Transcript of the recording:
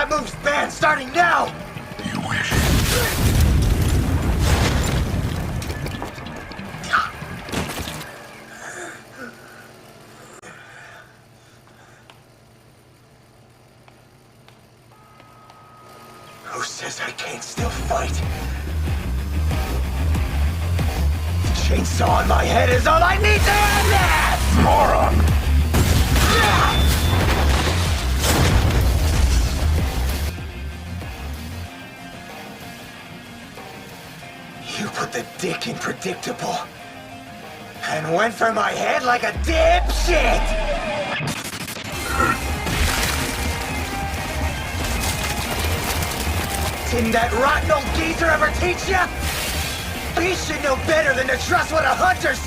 That move's banned starting now! You wish. Who says I can't still fight? The chainsaw on my head is all I need to end this! Moron! You put the dick in predictable. And went for my head like a dipshit! Didn't that rotten old geezer ever teach ya? You should know better than to trust what a hunter says!